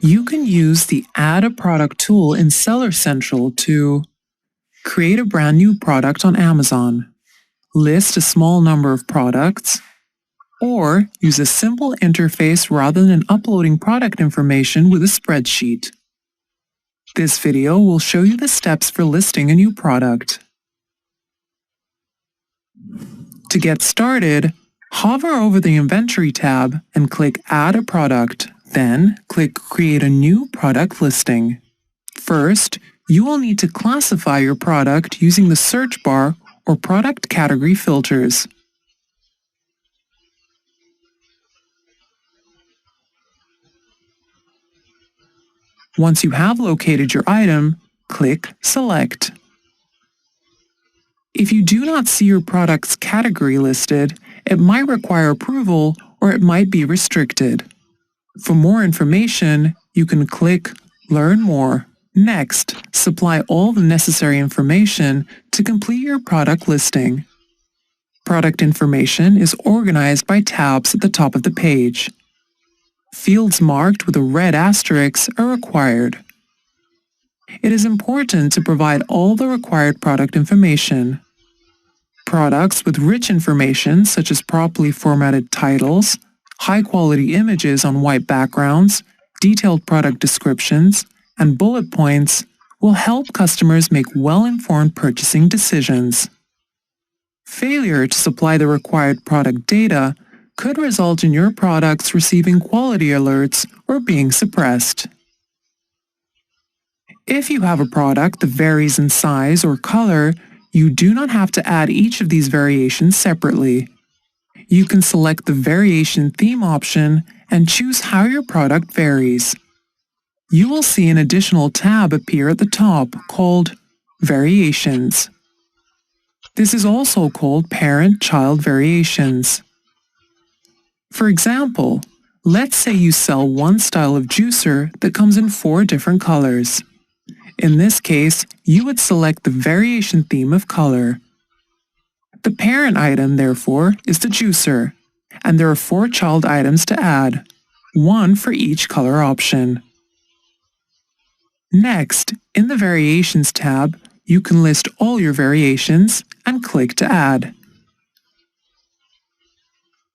You can use the Add a Product tool in Seller Central to create a brand new product on Amazon, list a small number of products, or use a simple interface rather than uploading product information with a spreadsheet. This video will show you the steps for listing a new product. To get started, hover over the Inventory tab and click Add a Product. Then, click Create a new product listing. First, you will need to classify your product using the search bar or product category filters. Once you have located your item, click Select. If you do not see your product's category listed, it might require approval or it might be restricted. For more information, you can click Learn More. Next, supply all the necessary information to complete your product listing. Product information is organized by tabs at the top of the page. Fields marked with a red asterisk are required. It is important to provide all the required product information. Products with rich information such as properly formatted titles, high-quality images on white backgrounds, detailed product descriptions, and bullet points will help customers make well-informed purchasing decisions. Failure to supply the required product data could result in your products receiving quality alerts or being suppressed. If you have a product that varies in size or color, you do not have to add each of these variations separately. You can select the Variation Theme option and choose how your product varies. You will see an additional tab appear at the top called Variations. This is also called Parent-Child Variations. For example, let's say you sell one style of juicer that comes in 4 different colors. In this case, you would select the variation theme of color. The parent item, therefore, is the juicer, and there are 4 child items to add, 1 for each color option. Next, in the Variations tab, you can list all your variations and click to add.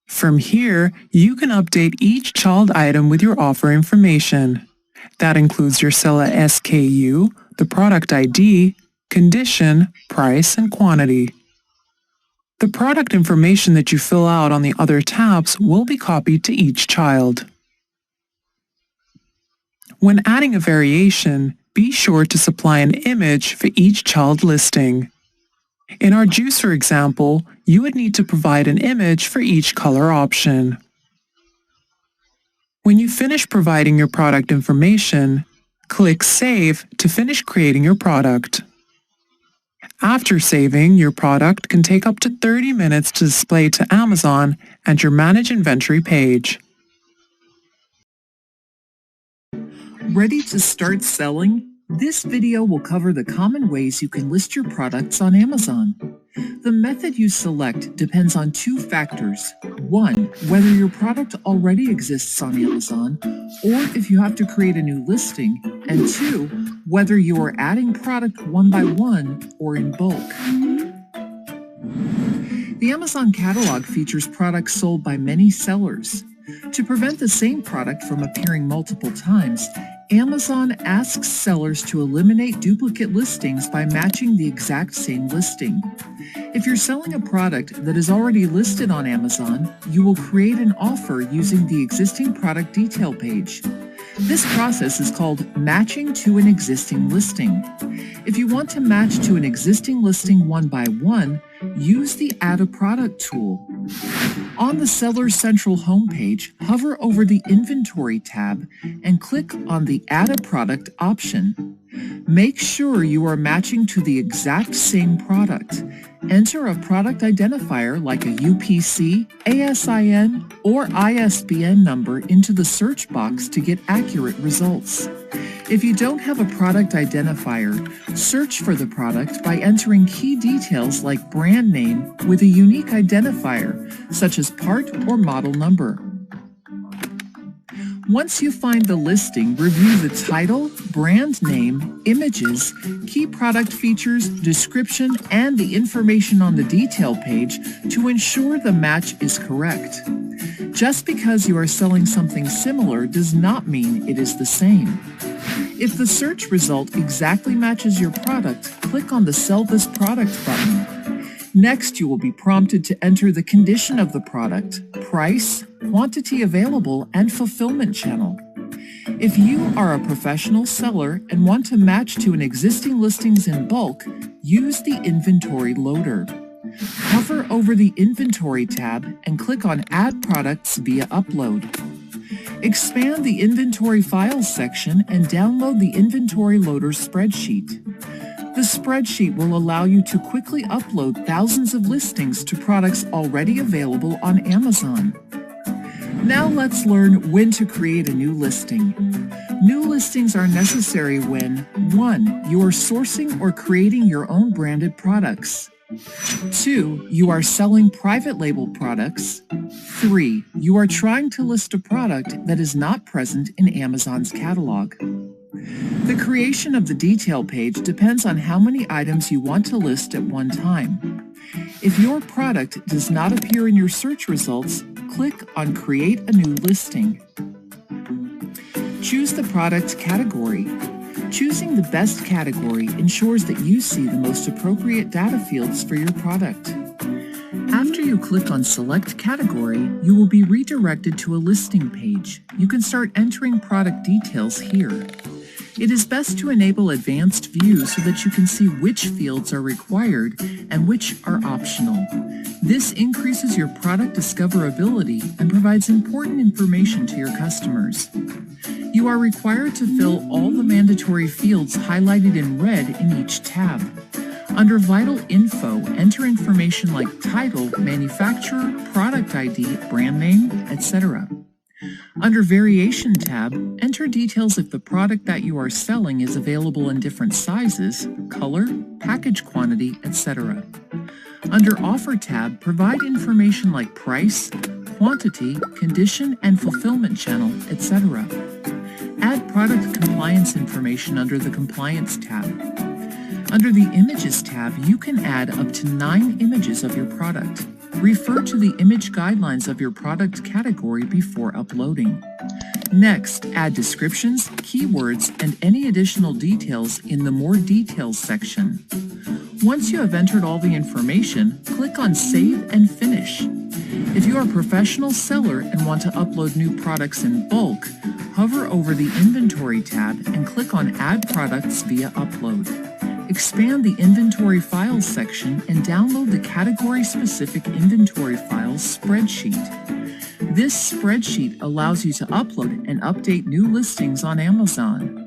From here, you can update each child item with your offer information. That includes your seller SKU, the product ID, condition, price, and quantity. The product information that you fill out on the other tabs will be copied to each child. When adding a variation, be sure to supply an image for each child listing. In our juicer example, you would need to provide an image for each color option. When you finish providing your product information, click Save to finish creating your product. After saving, your product can take up to 30 minutes to display to Amazon and your Manage Inventory page. Ready to start selling? This video will cover the common ways you can list your products on Amazon. The method you select depends on 2 factors. 1, whether your product already exists on Amazon, or if you have to create a new listing, and 2, whether you are adding product one by one or in bulk. The Amazon catalog features products sold by many sellers. To prevent the same product from appearing multiple times, Amazon asks sellers to eliminate duplicate listings by matching the exact same listing. If you're selling a product that is already listed on Amazon, you will create an offer using the existing product detail page. This process is called matching to an existing listing. If you want to match to an existing listing one by one, use the Add a Product tool. On the Seller Central homepage, hover over the Inventory tab and click on the Add a Product option. Make sure you are matching to the exact same product. Enter a product identifier like a UPC, ASIN, or ISBN number into the search box to get accurate results. If you don't have a product identifier, search for the product by entering key details like brand name with a unique identifier, such as part or model number. Once you find the listing, review the title, brand name, images, key product features, description, and the information on the detail page to ensure the match is correct. Just because you are selling something similar does not mean it is the same. If the search result exactly matches your product, click on the Sell This Product button. Next, you will be prompted to enter the condition of the product, price, quantity available, and fulfillment channel. If you are a professional seller and want to match to an existing listings in bulk, use the Inventory Loader. Hover over the Inventory tab and click on Add Products via Upload. Expand the Inventory Files section and download the Inventory Loader spreadsheet. The spreadsheet will allow you to quickly upload thousands of listings to products already available on Amazon. Now let's learn when to create a new listing. New listings are necessary when 1. You are sourcing or creating your own branded products. 2. You are selling private label products. 3. You are trying to list a product that is not present in Amazon's catalog. The creation of the detail page depends on how many items you want to list at one time. If your product does not appear in your search results, click on Create a New Listing. Choose the product category. Choosing the best category ensures that you see the most appropriate data fields for your product. After you click on Select Category, you will be redirected to a listing page. You can start entering product details here. It is best to enable advanced view so that you can see which fields are required and which are optional. This increases your product discoverability and provides important information to your customers. You are required to fill all the mandatory fields highlighted in red in each tab. Under Vital Info, enter information like title, manufacturer, product ID, brand name, etc. Under Variation tab, enter details if the product that you are selling is available in different sizes, color, package quantity, etc. Under Offer tab, provide information like price, quantity, condition, and fulfillment channel, etc. Add product compliance information under the Compliance tab. Under the Images tab, you can add up to 9 images of your product. Refer to the image guidelines of your product category before uploading. Next, add descriptions, keywords, and any additional details in the More Details section. Once you have entered all the information, click on Save and Finish. If you are a professional seller and want to upload new products in bulk, hover over the Inventory tab and click on Add Products via Upload. Expand the Inventory Files section and download the category-specific Inventory Files spreadsheet. This spreadsheet allows you to upload and update new listings on Amazon.